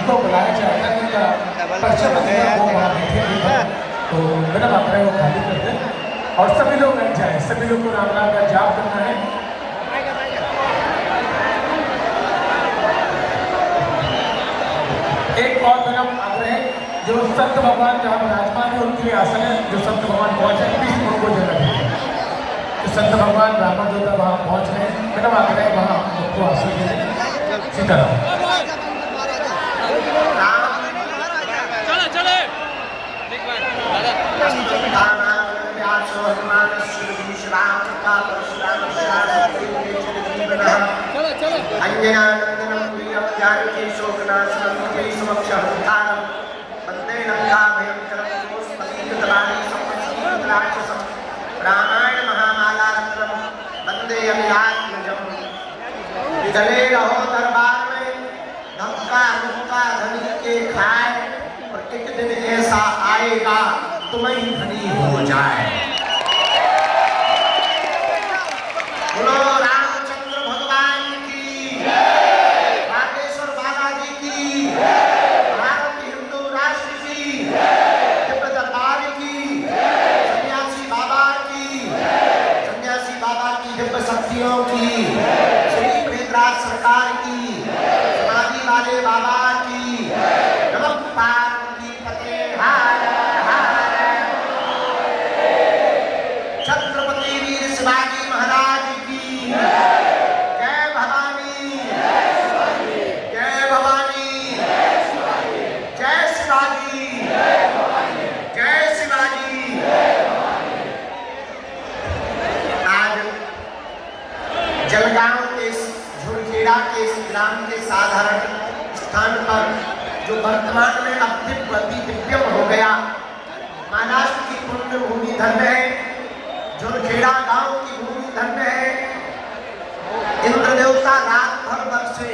जिनको बुलाया जाएगा जिनका परिचय बनेगा वो वहाँ बैठे तो बिना बात रहे वो खाली कर दें और सभी लोग बैठ जाए। सभी लोग को राम राम का जाप करना है। एक और मेरा आग्रह है, जो संत भगवान जहाँ विराजमान है उनके लिए आसन है। जो संत भगवान पहुँचे प्लीज उनको जगह दें। जो संत भगवान ब्राह्मण देवता वहाँ पहुँच रहे हैं, मेरा आग्रह है वहाँ उनको आसन दें। सीताराम। अंजनानंदनं प्रियं जानकी शोकनाशनं समक्षहंतारं वन्दे लंकाभयंकरं पुष्पदीप्तवाणी संवत्सराक्षसं रामायण महामालारत्नं वन्दे अभिलाषं विदले रहो दरबार में धक्का मुक्का धनी के खाए और एक दिन ऐसा आएगा तुम्हें धनी हो जाए। बोलो रामचंद्र भगवान की, बागेश्वर बालाजी की, भारत हिंदू राष्ट्र की, दिव्य दरबार की, सन्यासी बाबा की दिव्य शक्तियों की, श्री वेदराज सरकार की, समाधि वाले बाबा की, नमः पार्वती पते हर हर। छत्रपति वीर शिवाजी महाराज की जय भवानी, जय भवानी, जय शिवाजी, जय शिवाजी। आज जलगांव के झुरखेड़ा के इस ग्राम के साधारण स्थान पर जो वर्तमान में अब दिव्यम हो गया, महाराष्ट्र की पुण्य भूमि धन्य है, झुरखेड़ा गांव की भूमि धन्य है। इंद्र देवता रात भर बरसे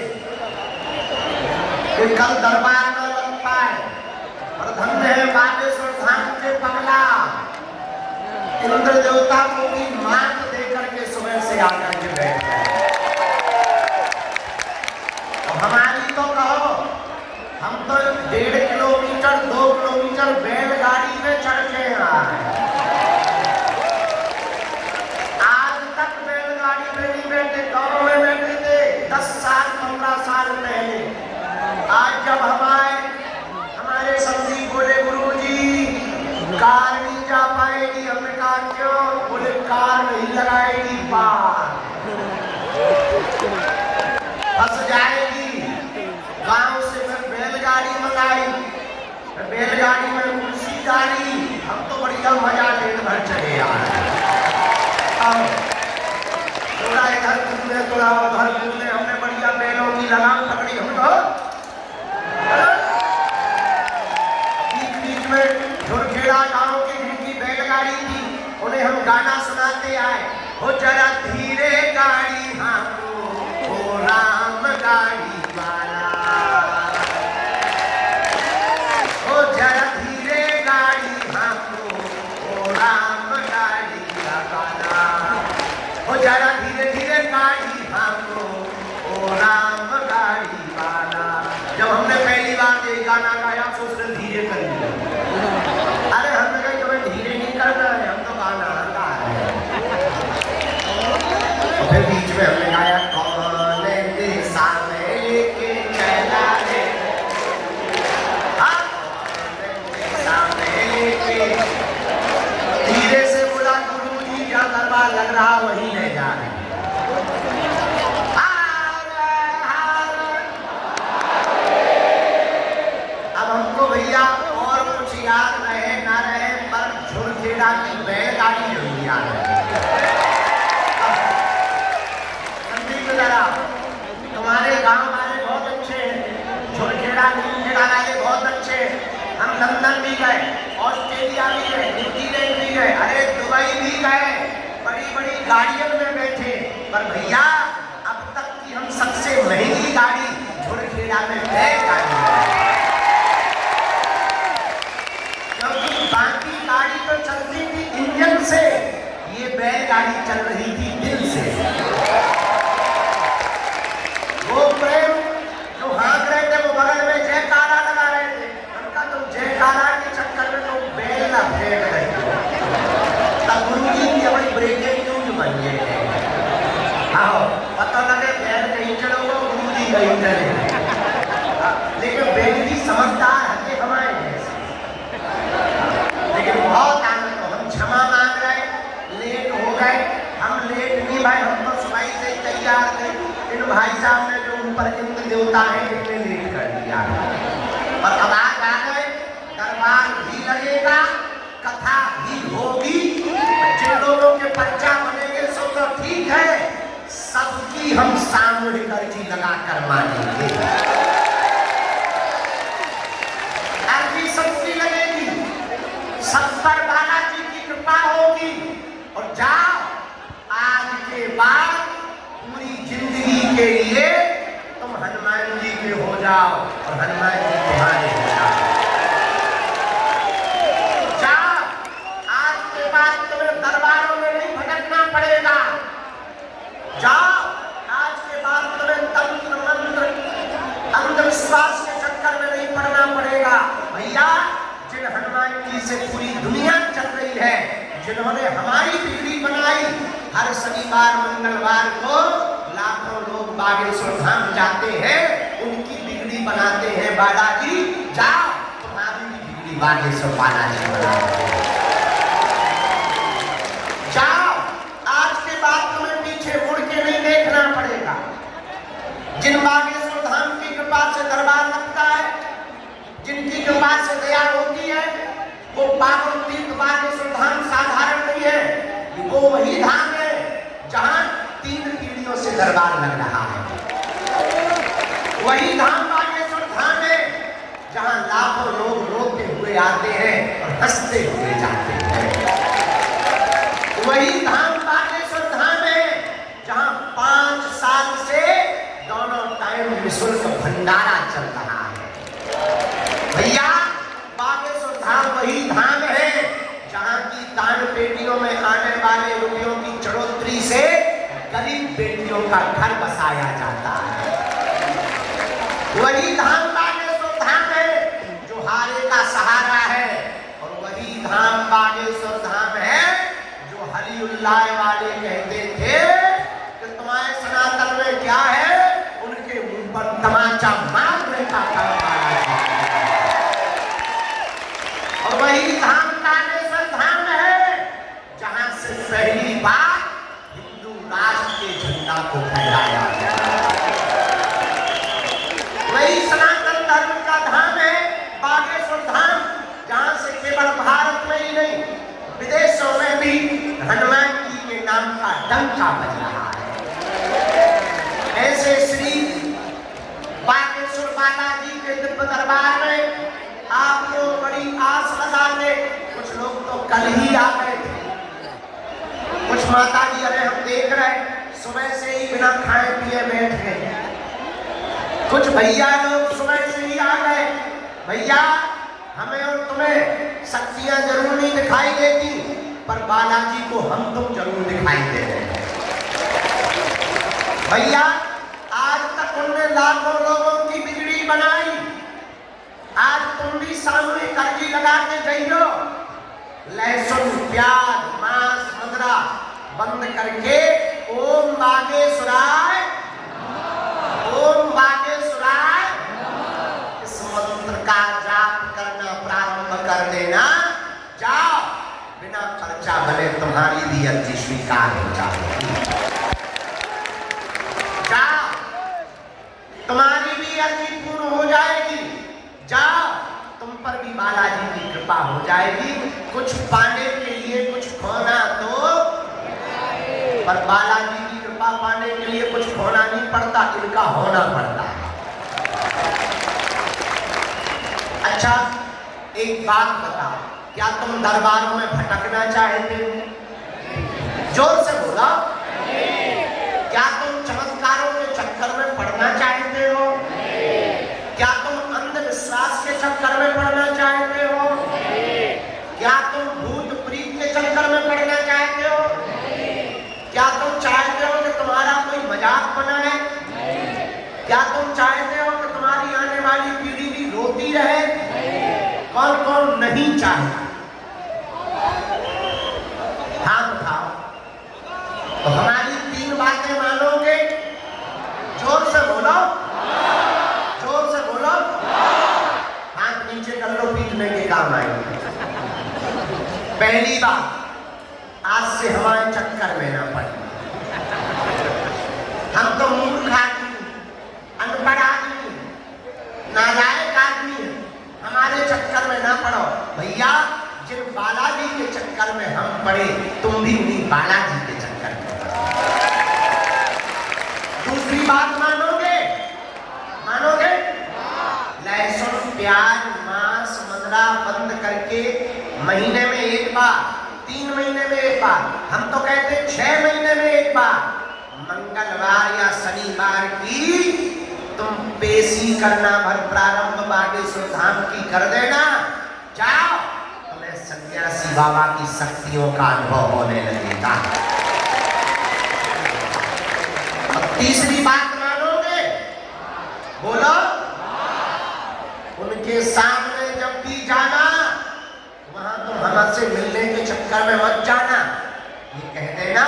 कि कल दरबार न लग पाए, और धन्य है बागेश्वर धाम के पगला इंद्र देवता को भी मात देकर के सुबह से आकर के बैठ गए। हमारी तो कहो, हम तो 1.5 किलोमीटर 2 किलोमीटर बैलगाड़ी में चढ़ के आए। आज तक बैलगाड़ी में नहीं बैठे, गाँव में बैठे थे 10 साल 15 साल पहले। आज जब हम आए, हमारे संदीप बोले गुरुजी कार नहीं जा पाएगी। हमने कहा क्यों? बोले कार नहीं लगाएगी, पार फंस जाएगी। गांव से मैं बैलगाड़ी मंगाई, बैलगाड़ी में कुर्सी डाली, हम तो बढ़िया मजा दिन भर चले आए। थोड़ा इधर घूमने थोड़ा उधर घूमने, हमने बढ़िया बैलों की लगाम पकड़ी। हम तो बीच बीच में झुरखेड़ा गांव की जिनकी बैलगाड़ी थी उन्हें हम गाना सुनाते आए। हो जरा धीरे गाड़ी हाँको, ओ राम गाड़ी वाला, ओ जरा धीरे गाड़ी हाँको, ओ राम गाड़ी वाला, ओ जरा धीरे धीरे गाड़ी हाँको, ओ राम गाड़ी वाला। जब हमने पहली बार ये गाना गाया तो उसने धीरे कर दिया। अरे हमने कहा तुम्हें धीरे नहीं करना है, हम तो गाना गा रहे हैं। फिर बीच में हमने गाया कौन दिशा में लेके चला रे, दिशा में लेके। धीरे से बोला गुरुजी जहाँ दरबार लग रहा वहीं ले जा रहे। अब हमको भैया और कुछ याद रहे ना रहे, पर झुरखेड़ा की बैलगाड़ी नहीं याद है। तुम्हारे गांव वाले बहुत अच्छे हैं, झुरखेड़ा वाले बहुत अच्छे हैं। हम लंदन भी गए, ऑस्ट्रेलिया भी गए, न्यूजीलैंड भी गए, अरे दुबई भी गए, बड़ी बड़ी गाड़ियों में बैठे। पर भैया अब तक की हम सबसे महंगी गाड़ी झुरखेड़ा में बैलगाड़ी है। क्योंकि बाकी गाड़ी तो चलती थी इंजन से, ये बैलगाड़ी चल रही थी दिल से। वो प्रेम जो हाँक रहे थे वो बगल में जयकार सब पर बालाजी की कृपा होगी। और जाओ, आज के बाद पूरी जिंदगी के लिए तुम हनुमान जी के हो जाओ और हनुमान जी तुम्हारे हो जाओ। जाओ, आज के बाद तुम्हें दरबारों में नहीं भटकना पड़ेगा। जाओ, आज के बाद तुम्हें तंत्र मंत्र अंधविश्वास के चक्कर में नहीं पड़ना पड़ेगा। भैया, जिन हनुमान जी से पूरी दुनिया चल रही है, जिन्होंने हमारी बिगड़ी बनाई, हर शनिवार मंगलवार को लाखों लोग बागेश्वर धाम जाते हैं, उनकी बिगड़ी बनाते हैं बालाजी। जाओ, तुम्हारी भी बिगड़ी बागेश्वर बालाजी बनाते हैं। जाओ, आज के बाद तुम्हें पीछे मुड़ के नहीं देखना पड़ेगा। जिन बागेश्वर धाम की कृपा से दरबार लगता है, जिनकी कृपा से दया होती है, वो पावन तीर्थ बागेश्वर धाम साधारण नहीं है। वो वही धाम है जहां 3 पीढ़ियों से दरबार लग रहा है। वही धाम बागेश्वर धाम है जहां लाखों लोग रोते हुए आते हैं और हंसते हुए जाते हैं। वही धाम बागेश्वर धाम है जहां 5 साल से दोनों टाइम निःशुल्क भंडारा चल रहा है। भैया, बागेश्वर धाम वही धाम है जहां की दान पेटियों में आने वाले रुपयों की चढ़ोतरी से गरीब बेटियों का घर बसाया जाता है। वही धाम बागेश्वर धाम है जो हारे का सहारा है। और वही धाम बागेश्वर धाम है जो हरि उल्लाह वाले कहते थे कि तुम्हारे सनातन में क्या है, उनके मुंह पर तमाचा मारने का काम बालाजी। और वही धाम बागेश्वर धाम है जहां से पहली बार हिंदू राष्ट्र के झंडा को फहराया गया। वही सनातन धर्म का धाम है बागेश्वर धाम, जहां से केवल भारत में ही नहीं, विदेशों में भी हनुमान जी के नाम का डंका बज रहा है। ऐसे श्री बागेश्वर बालाजी के दिव्य दरबार में आप लोग बड़ी आस लगा के, कुछ लोग तो कल ही आ गए थे, कुछ माता जी अरे हम देख रहे सुबह से ही बिना खाए पिए बैठ गए, कुछ भैया लोग सुबह से ही आ गए। भैया, हमें और तुम्हें शक्तियां जरूर नहीं दिखाई देती, पर बालाजी को हम तुम जरूर दिखाई दे रहे हैं। भैया, आज तक उन्होंने लाखों लोगों की बिगड़ी बनाई, आज तुम भी सामने कर्जी लगा के गई हो। लहसुन, प्याज, मांस, मदरा बंद करके ओम बागेश्वराय, ओम बागेश्वराय इस मंत्र का जाप करना प्रारंभ कर देना। जाओ, बिना खर्चा भले तुम्हारी भी अर्जी स्वीकार हो जाएगी। जाओ, तुम्हारी भी अर्जी पूर्ण हो जाएगी। जाओ, तुम पर भी बालाजी की कृपा हो जाएगी। कुछ पाने के लिए कुछ खोना तो, पर बालाजी की कृपा पाने के लिए कुछ खोना नहीं पड़ता, इनका होना पड़ता है। अच्छा, एक बात बताओ, क्या तुम दरबारों में भटकना चाहते हो? जोर से बोला। क्या तुम चमत्कारों के चक्कर में पड़ना चाहते हो? क्या तुम अंधविश्वास के चक्कर में पड़ना चाहते हो? क्या तुम भूत प्रीत के चक्कर में पड़ना चाहते हो? क्या तुम चाहते हो कि तुम्हारा कोई मजाक बनाए? क्या तुम चाहते हो कि तुम्हारी आने वाली पीढ़ी भी रोती रहे? कौन कौन नहीं चाहता? हाथ उठाओ। तो हमारी 3 बातें मानोगे? जोर से बोलो, जोर से बोलो। हाथ नीचे कर लो, पीटने के काम आएंगे। पहली बात, आज से हमारे चक्कर में ना पड़े। हम तो मूर्ख आदमी, अनपढ़ आदमी, नालायक आदमी है, हमारे चक्कर में ना पड़ो। भैया, जिन बालाजी के चक्कर में हम पड़े, तुम भी उन्हीं बालाजी के चक्कर में। दूसरी बात मानोगे? मानोगे? लहसुन, प्याज, मांस, मदरा बंद करके महीने में एक बार, 3 महीने में एक बार, हम तो कहते हैं 6 महीने में एक बार, मंगलवार या शनिवार की तुम पेशी करना भर प्रारंभ बागेश्वर धाम की कर देना, जाओ तुम्हें सन्यासी बाबा की शक्तियों का अनुभव होने लगेगा। अब तीसरी बात मानोगे? बोलो। उनके सामने जब भी जाना, वहां तुम हमसे मिलने के चक्कर में मत जाना, ये कह देना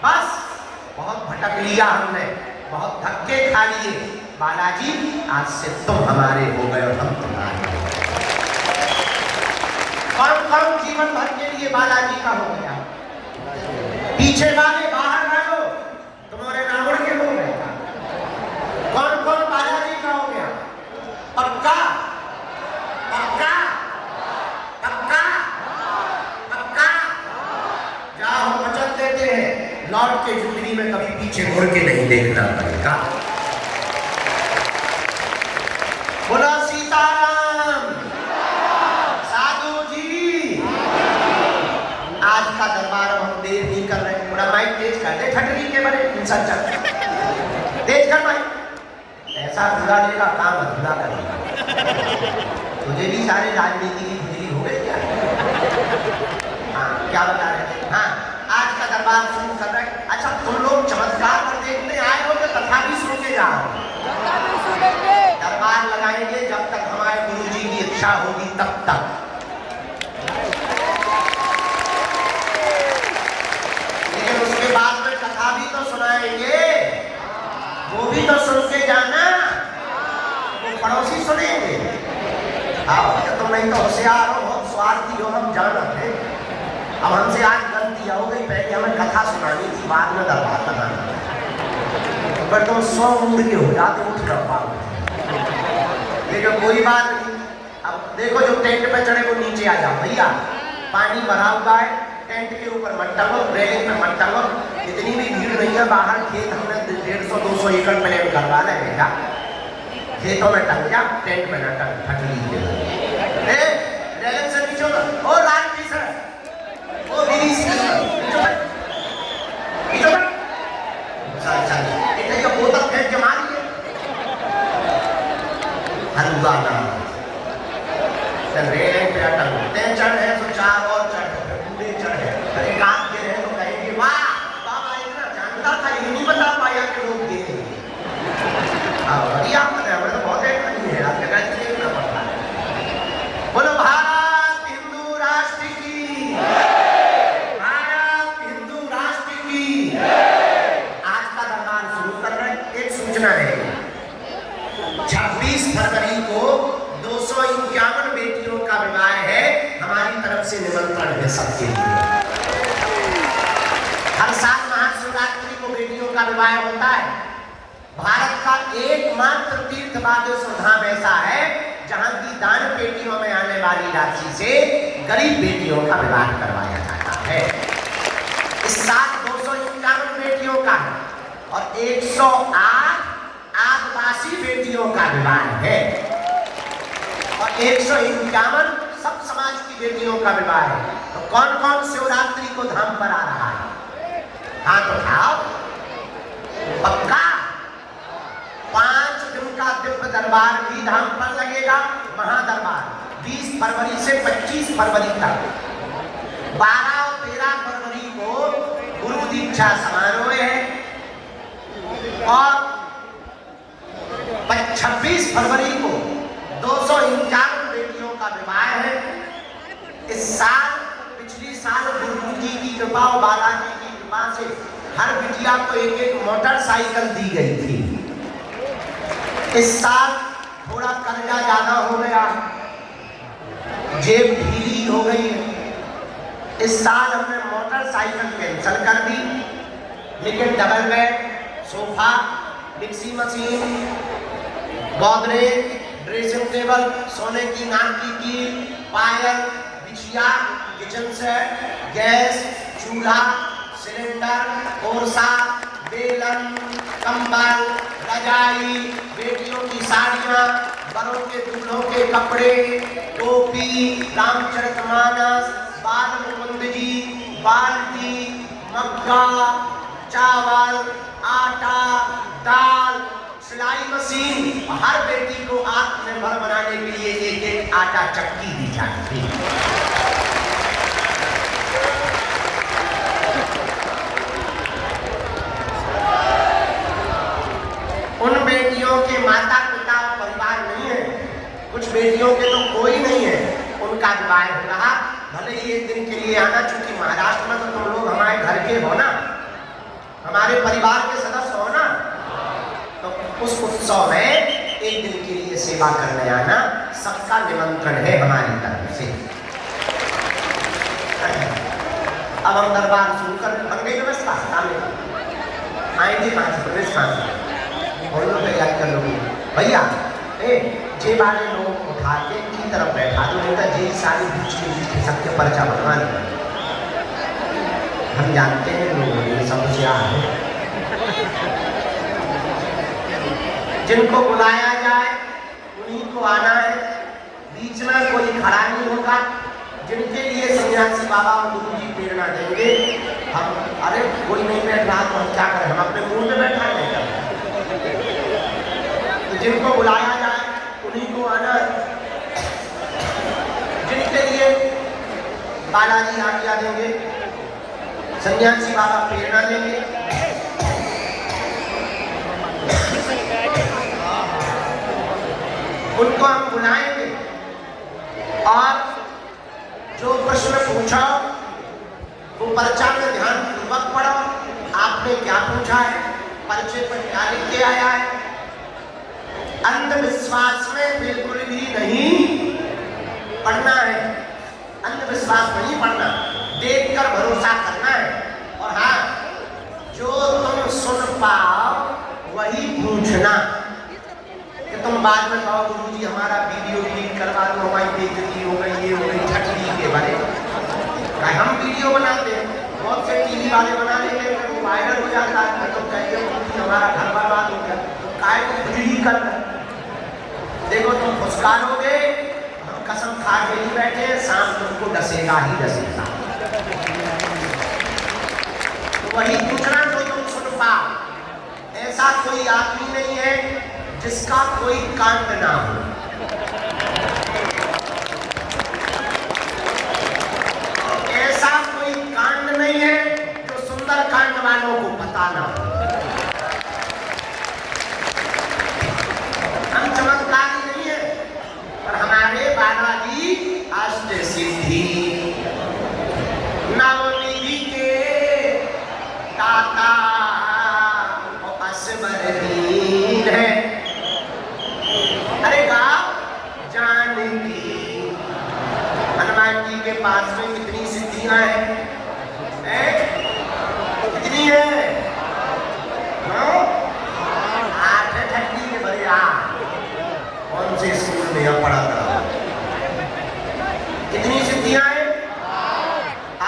बस बहुत भटक लिया हमने, बहुत धक्के खा लिए, बालाजी आज से तुम हमारे हो गए और हम तुम्हारे। कौन कौन जीवन भर के लिए बालाजी का हो गया? पीछे वाले बाहर रहो, तुम्हारे रावण के हो गए। कौन कौन बालाजी का हो गया? पक्का पक्का पक्का पक्का। जाओ हम वचन देते हैं, लौट के जिंदगी में कभी पीछे मुड़ के नहीं देखना पड़ेगा। बोला सीताराम। साधु जी आज का दरबार हम देर नहीं कर रहे, थोड़ा माइक तेज कर दे, ठटरी के बड़े इंसान चल तेज कर माइक। ऐसा बिगाड़ने का काम अधूरा करेगा। तुझे भी सारे राजनीति की खुजली हो गई क्या? हाँ क्या बता रहे थे? हाँ आज का दरबार शुरू कर रहे हैं। अच्छा तुम लोग चमत्कार पर देखने आए हो तो कथा भी सुन के जाओ। दरबार लगाएंगे जब तक हमारे गुरु जी की इच्छा होगी तब तक। लेकिन उसके बाद में कथा भी तो सुनाएंगे, वो भी तो सुन के जाना। वो पड़ोसी सुनेंगे। आओ तुम नहीं तो होशियार हो, बहुत स्वार्थी हो, हम जानते हैं। अब हमसे आज गलती हो गई, पहले हमें कथा सुनानी थी, बाद में दरबार लगाना। पर तुम 100 उम्र के हो जाते, उठ कर पाओ। लेकिन कोई बात नहीं। अब देखो जो टेंट पे चढ़े वो नीचे आ जाओ भैया, पानी भरा हुआ है, टेंट के ऊपर मत टंगो, रेलिंग पे मत टंगो। इतनी भी भीड़ नहीं है, बाहर खेत हमने 150-200 एकड़ प्लान करवा रहे बेटा, खेतों में टंग जा, टेंट में न टंग, फट लीजिए। रेलिंग से नीचे ओ लाल टी शर्ट, ओ बीड़ी सी ये बोतल फेंक के मारिए। हलवा ना रेलिंग पे टंग, ते चढ़ है तो 4 और चढ़, बूढ़े चढ़ है, अरे काम के रहे तो कहेंगे वाह बाबा इतना जानता था, ये नहीं बता पाया कि लोग गिरे। बढ़िया पता है, हमें तो बहुत एक नहीं है, आपके घर से देखना पड़ता है। बोलो भारत हिंदू राष्ट्र की, भारत हिंदू राष्ट्र की। आज का दरबार शुरू कर रहे हैं। एक सूचना रहेगी, 26 फरवरी को 251 बेटियों का विवाह है, हमारी तरफ से निमंत्रण है सबके लिए। हर साल महाशिवरात्रि को बेटियों का विवाह होता है। भारत का एकमात्र तीर्थ बागेश्वर धाम ऐसा है जहां की दान पेटियों में आने वाली राशि से गरीब बेटियों का विवाह करवाया जाता है। इस साल 251 बेटियों का और 108 आदिवासी बेटियों का विवाह है और 151 सब समाज की बेटियों का विवाह है। तो कौन कौन शिवरात्रि को धाम पर आ रहा है? हाथ उठाओ। पक्का 5 दिन का दिव्य दरबार भी धाम पर लगेगा। महादरबार 20 फरवरी से 25 फरवरी तक, 12 और 13 फरवरी को गुरु दीक्षा समारोह है और 26 फरवरी को 251 बेटियों का विवाह है। इस साल पिछली साल गुरु जी की कृपा और बालाजी की कृपा से हर बिटिया को एक मोटरसाइकिल दी गई थी। इस साल थोड़ा कर्जा ज्यादा हो गया, जेब ढीली हो गई है। इस साल हमने मोटरसाइकिल कैंसिल कर दी, लेकिन double bed, sofa, mixie machine, Godrej, dressing table, सोने की नाक की कील, पायल, बिछिया, किचन सेट, गैस, चूल्हा, सिलेंडर, कोरसा, बेलन, कंबल, रजाई, बेटियों की साड़ियाँ, बड़ों के दूल्हों के कपड़े, टोपी, रामचरितमानस, बाल मुकुंद जी, बाल्टी, मग्गा, चावल, आटा, दाल, सिलाई मशीन, हर बेटी को आत्मनिर्भर बनाने के लिए एक एक आटा चक्की दी जाती थी। उन बेटियों के माता पिता परिवार नहीं है, कुछ बेटियों के तो कोई नहीं है, उनका विवाह हो रहा, भले ही एक दिन के लिए आना, चूंकि महाराष्ट्र में तो तुम लोग हमारे घर के हो ना, हमारे परिवार के सदस्य हो ना, तो उस उत्सव में एक दिन के लिए सेवा करने आना, सबका निमंत्रण है हमारी तरफ से। अब हम दरबार शुरू कर, बन गई व्यवस्था, आएंगे 5 प्रवेश 5 और लोग तैयारी कर लोगे भैया, जे वाले लोग उठा के की तरफ बैठा दो, नहीं तो जे सारी बीच के बीच सबके पर्चा बनवा दो। हम जानते हैं लोगों ने समस्या है, जिनको बुलाया जाए उन्हीं को आना है, बीच में कोई खड़ा नहीं होगा। जिनके लिए सन्यासी बाबा और गुरु जी प्रेरणा देंगे, हम अरे कोई नहीं बैठ रहा तो हम क्या करें, हम अपने मुंह में बैठा नहीं कर, तो जिनको बुलाया जाए उन्हीं को आना है। जिनके लिए बालाजी आज्ञा देंगे, सन्यासी बाबा प्रेरणा देंगे, उनको हम बुलाएंगे और जो प्रश्न पूछा वो पर्चा में ध्यान पूर्वक पढ़ो, आपने क्या पूछा है, पर्चे पर क्या लिख के आया है। अंधविश्वास में बिल्कुल भी नहीं पढ़ना है, अंधविश्वास नहीं पढ़ना, देखकर भरोसा करना है। और हाँ, जो तुम सुन पाओ वही पूछना, कि तुम बाद में कहो गुरुजी हमारा वीडियो डिलीट करवा दो, हमारी बेइज्जती हो गई, ये हो गई, छटनी के बारे में। हम वीडियो बनाते हैं, बहुत से टीवी वाले बना लेते हैं, वो वायरल हो जाता है, तो कहिए गुरुजी हमारा घर बर्बाद हो गया, तो काय को कुछ ही कर रहे। देखो तुम फुसकारोगे, हम कसम खा के ही बैठे, शाम तुमको डसेगा ही डसेगा। तो वही पूछना जो तुम सुन पाओ। ऐसा कोई आदमी नहीं है जिसका कोई कांड ना हो। ऐसा कोई कांड नहीं है जो सुंदर कांड वालों को पता ना हो। हम चमत्कारी नहीं है, पर हमारे बालाजी अष्ट सिद्धि नवनिधि के दाता असबर दीन है। अरे गाँव जानकी, हनुमान जी के पास में कितनी सिद्धियां हैं? कितनी है? 8 ठंडी के बड़े कौन से स्कूल में यह पढ़ा था? कितनी सिद्धियां हैं?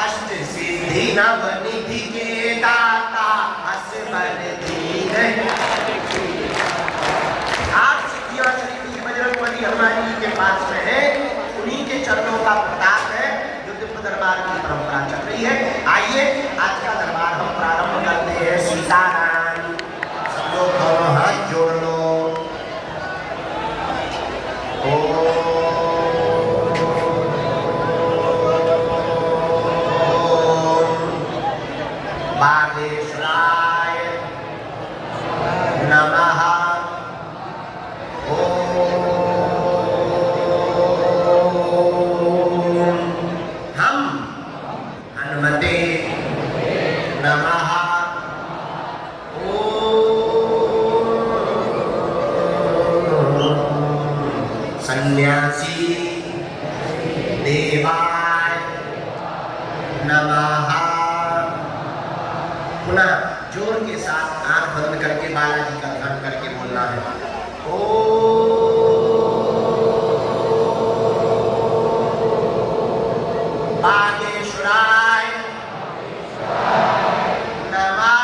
अष्ट सिद्धि नवनिधि के दाता असबर दीन है। 8 सिद्धियां श्री बजरंगबली हनुमान जी के पास में है, उन्हीं के चरणों का प्रताप है जो दिव्य दरबार की परंपरा चल रही है। आइए आज का दरबार हम प्रारंभ करते हैं। सीताराम, सब लोग दोनों हाथ जोड़ लो। बागेश्वराय नमः। हम हनुमते नमः। सन्यासी देवाय नमः। पुनः जोर के साथ आंख बंद करके बालाजी का ध्यान करके बोलना है। ओ बागेश्वराय नमः।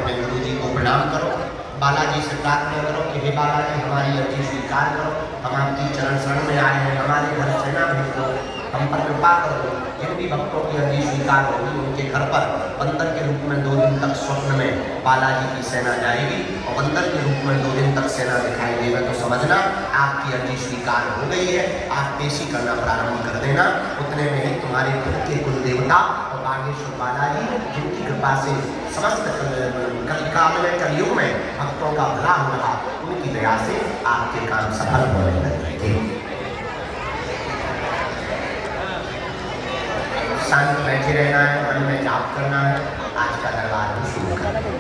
अपने गुरु जी को प्रणाम करो, बालाजी से प्रार्थना करो कि हे बालाजी हमारी अर्जी स्वीकार करो, हम आपकी चरण शरण में आए हैं, हमारे घर सेना भेज दो, हम पर कृपा कर दो। जिन भी भक्तों की अर्जी स्वीकार होगी उनके घर पर बंदर के रूप में 2 दिन तक स्वप्न में बालाजी की सेना जाएगी और बंदर के रूप में 2 दिन तक सेना दिखाई देगा, तो समझना आपकी अर्जी स्वीकार हो गई है, आप पेशी करना प्रारंभ कर देना। उतने में ही तुम्हारे खुद के कुल देवता और बागेश्वर बालाजी, जिनकी कृपा से समस्त कलयुग में भक्तों का भला हो रहा, उनकी दया से आपके काम सफल होने लगे थे। शांत बैठे रहना है, मन में जाप करना है, आज का दरबार को शुरू करना है।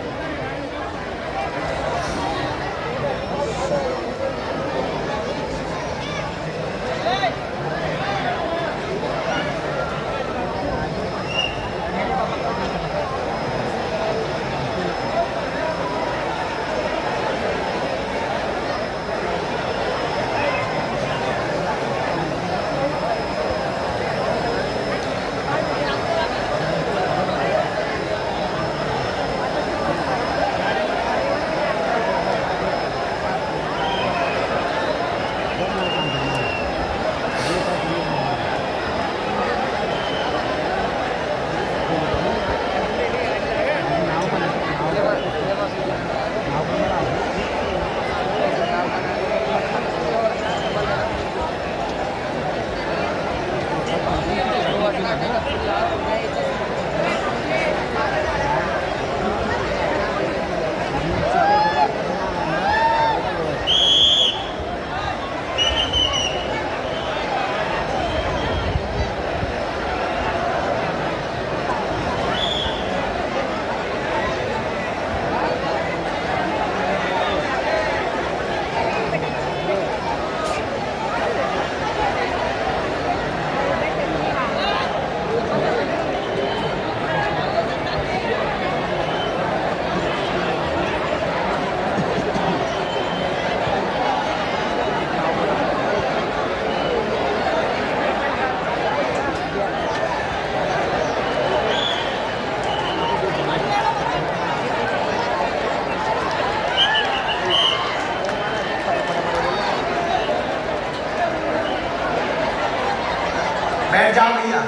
बैठ जाओ भैया,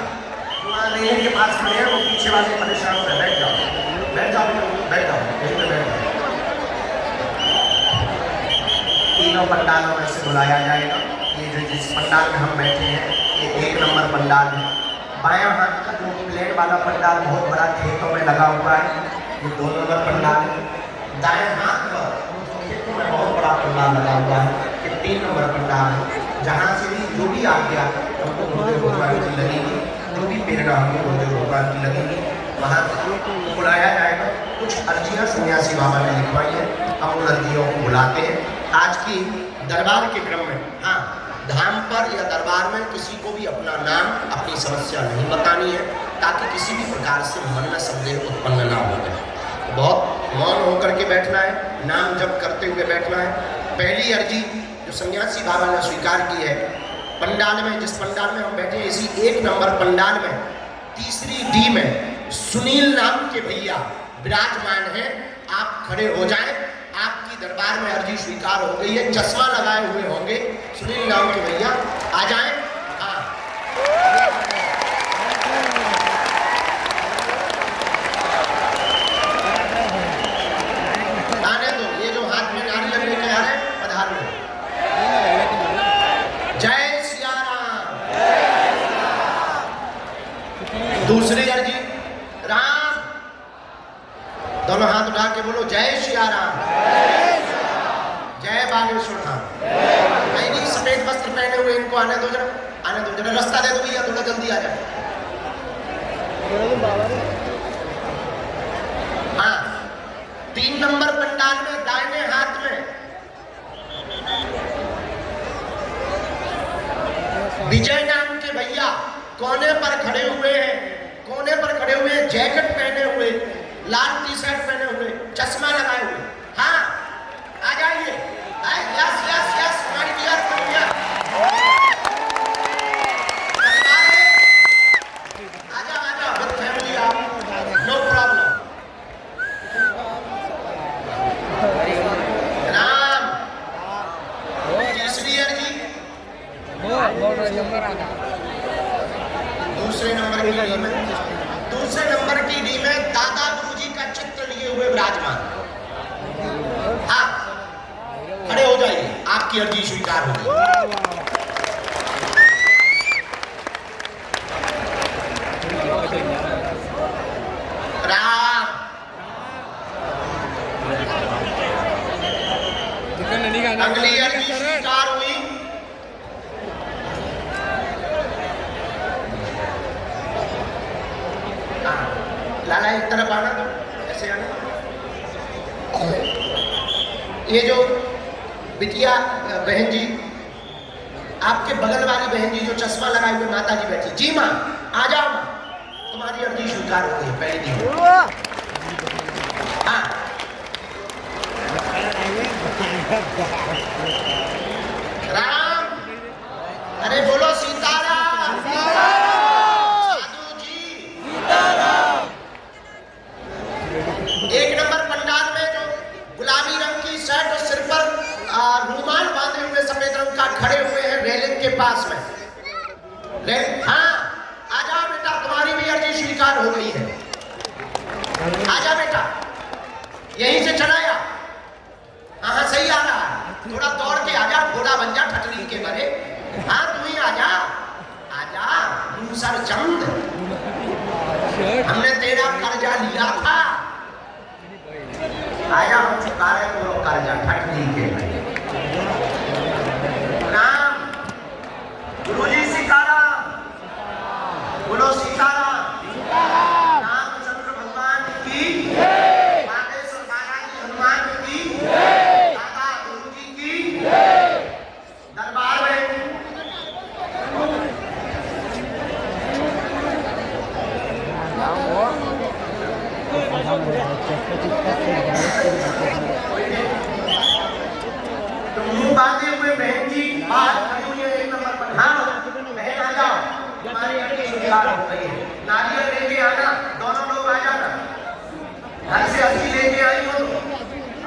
रेलिंग के पास खड़े हैं, वो पीछे वाले परेशान हो रहे, बैठ जाओ, बैठ जाओ, बैठ जाओ, यहीं पे बैठ जाओ। तीनों पंडालों में से बुलाया जाएगा। ये जो जिस पंडाल में हम बैठे हैं ये 1 नंबर पंडाल है। बायां हाथ का जो प्लेन वाला पंडाल बहुत बड़ा खेतों में लगा हुआ है, ये 2 नंबर पंडाल है। दाएं हाथ पर खेतों में बहुत बड़ा पंडाल लगा हुआ है, ये 3 नंबर पंडाल है। जहाँ से भी जो भी आ गया हमको गुरुदेव भगवान की लगेगी, जो भी प्रेरणा हमको गुरुदेव भगवान की लगेगी, वहाँ बुलाया जाएगा। कुछ अर्जियाँ सन्यासी बाबा ने लिखवाई है, हम उन अर्जियों को बुलाते हैं। आज की दरबार के क्रम में, हाँ, धाम पर या दरबार में किसी को भी अपना नाम, अपनी समस्या नहीं बतानी है, ताकि किसी भी प्रकार से मन में संदेह उत्पन्न ना हो जाए। बहुत मौन होकर के बैठना है, नाम जप करते हुए बैठना है। पहली अर्जी जो सन्यासी बाबा ने स्वीकार की है, पंडाल में, जिस पंडाल में हम बैठे हैं, इसी 1 नंबर पंडाल में 3री डी में सुनील नाम के भैया विराजमान हैं। आप खड़े हो जाएं, आपकी दरबार में अर्जी स्वीकार हो गई है। चश्मा लगाए हुए होंगे सुनील नाम के भैया, आ जाएं। हाँ, आने दो, ये जो हाथ में नारियल लेके आ रहे हैं, पधार लो। जय सिया राम। दूसरी अर्जी, राम, दोनों हाथ उठा के बोलो जय सिया राम, जय बागेश्वर धाम। नहीं, सफेद वस्त्र पहने हुए इनको आने दो जरा, आने दो जरा, रास्ता दे दो भैया, थोड़ा जल्दी आ जाए। हाँ, 3 नंबर पंडाल में दाहिने हाथ में विजय नाम के भैया कोने पर खड़े हुए हैं, कोने पर खड़े हुए हैं, जैकेट पहने हुए, लाल टी-शर्ट पहने हुए, चश्मा लगाए हुए। हाँ, आ जाइए। Yes yes yes, my dear भैया, आजा आजा, विद फैमिली, आप नो प्रॉब्लम। दूसरे नंबर की डी में दादा गुरुजी का चित्र लिए हुए विराजमान। हाँ, खड़े हो जाइए, आपकी अर्जी स्वीकार होगी। राम अगली अर्जी स्वीकार हुई। लाला एक तरफ आना, तो ऐसे आना। ये जो बिटिया बहन जी, आपके बगल वाली बहन जी जो चश्मा लगाए हुए माता जी बैठी, जी माँ आ जाओ माँ, तुम्हारी अर्जी स्वीकार होती है पहली दी। हाँ, राम, अरे बोलो सीताराम। साधु जी, एक नंबर पंडाल में जो गुलाबी रंग की शर्ट और सिर पर रूमाल बांधे हुए सफेद रंग का खड़े हुए हैं रेलिंग के पास में। हाँ, आ जाओ बेटा, तुम्हारी भी अर्जी स्वीकार हो गई है। आजा बेटा, यहीं से चलाया। हाँ सही आ रहा है, थोड़ा दौड़ के आजा, घोड़ा बन जा ठटली के बरे। हाँ तू ही आजा, आजा दूसर चंद, हमने तेरा कर्जा लिया था, आया हम चुका रहे तो कर्जा ठटली के बरे। राम गुरुजी सीताराम, बोलो सीताराम। रामचंद्र भगवान की, बागेश्वर बालाजी हनुमान की, दादा गुरुजी की, दरबार में तो मुंह बांधे हुए बहन जी बाहर खड़ी हुई है एक नंबर पर। हाँ बहन आ जाओ, तुम्हारी अर्जी स्वीकार हो गई है। नारियल लेके आना, दोनों लोग आ जाना। घर से अर्जी लेके आई हो तो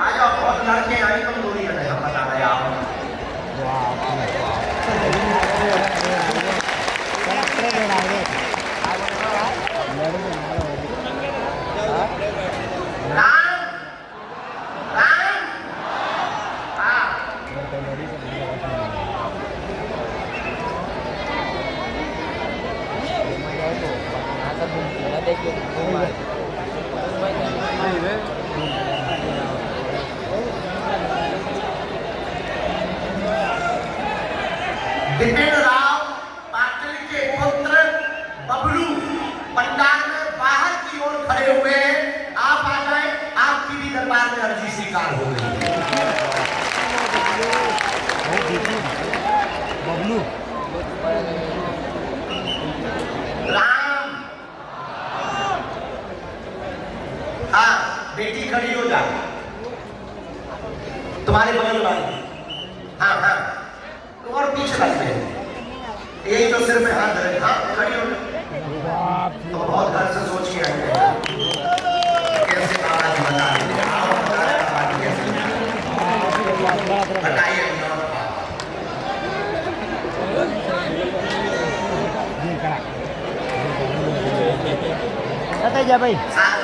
आ जाओ, बहुत लड़के आई तुम दूरी में हम बता रहे आप। राम राम, हाँ विपिन राव पाटिल के पुत्र बबलू पंडाल में बाहर की ओर खड़े हुए हैं। आप आ जाए, आपकी भी दरबार में अर्जी स्वीकार हो गई। बबलू राम, हाँ बेटी खड़ी हो जा, तुम्हारे बगल वाली। हाँ हाँ, और पीछे बैठे, यही तो सिर में हाथ धरे। हाँ खड़ी हो, तो बहुत घर से सोच के आए कैसे बाबा जी बता रहे, बताइए जा भाई। साथ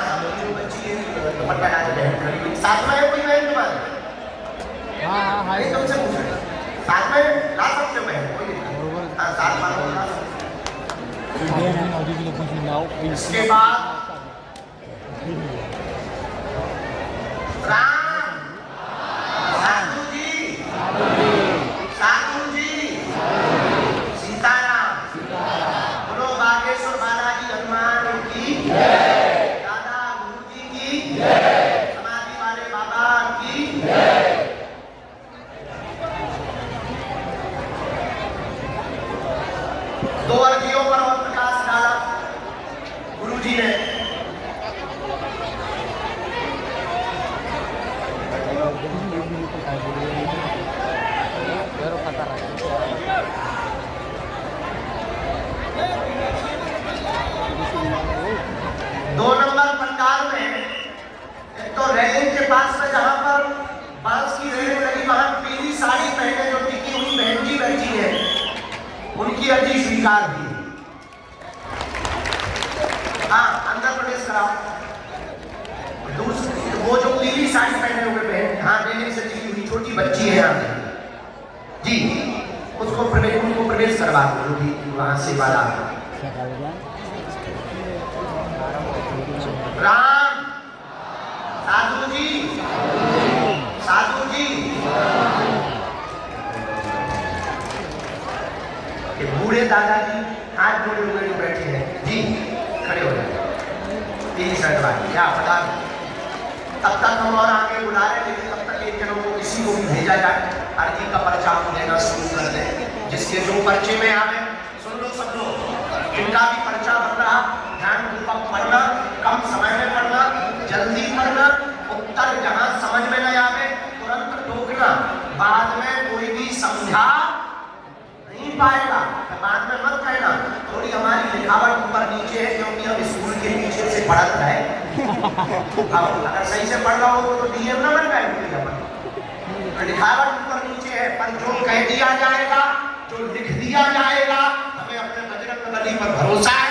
में है कोई बहन तुम्हारे? हाँ तुमसे पूछ रहे, साथ में ला सकते हो बहन, कोई नहीं। हाँ साथ में ला सकते। इसके बाद राम, साधु जी, सीताराम, बोलो बागेश्वर बालाजी हनुमान की, दादा गुरुजी की, समाधि वाले बाबा की। दो अर्जियों पर और प्रकाश डाला गुरुजी ने। ध्यान दें जी। उसको प्रवेश करवा दो जो भी वहां से वाला राम साधु जी, साधु जी। ये बूढ़े दादाजी हाथ जोड़े हुए बैठे हैं जी, खड़े हो जाए। 3 शर्ट वाली क्या पता। तब तक हम और आगे बुला रहे, लेकिन तब तक एक जनों को किसी को भी भेजा जाए, अर्जी का पर्चा हम देना शुरू कर दें। जिसके जो पर्चे में आवे सुन लो सब लोग, जिनका भी पर्चा बन रहा ध्यान पूर्वक पढ़ना, कम समय में पढ़ना, जल्दी पढ़ना। उत्तर जहां समझ में न आवे तुरंत टोकना, बाद में कोई भी समझा नहीं पाएगा तो बाद में मत कहना। थोड़ी हमारी लिखावट ऊपर नीचे है क्योंकि हम स्कूल के पीछे से पढ़त रहे। अब अगर सही से पढ़ रहा हो तो डीएम ना बन गए। तो लिखावट ऊपर नीचे है, पर जो कह दिया जाएगा, जो लिख दिया जाएगा, हमें अपने बजरंग बली पर भरोसा है।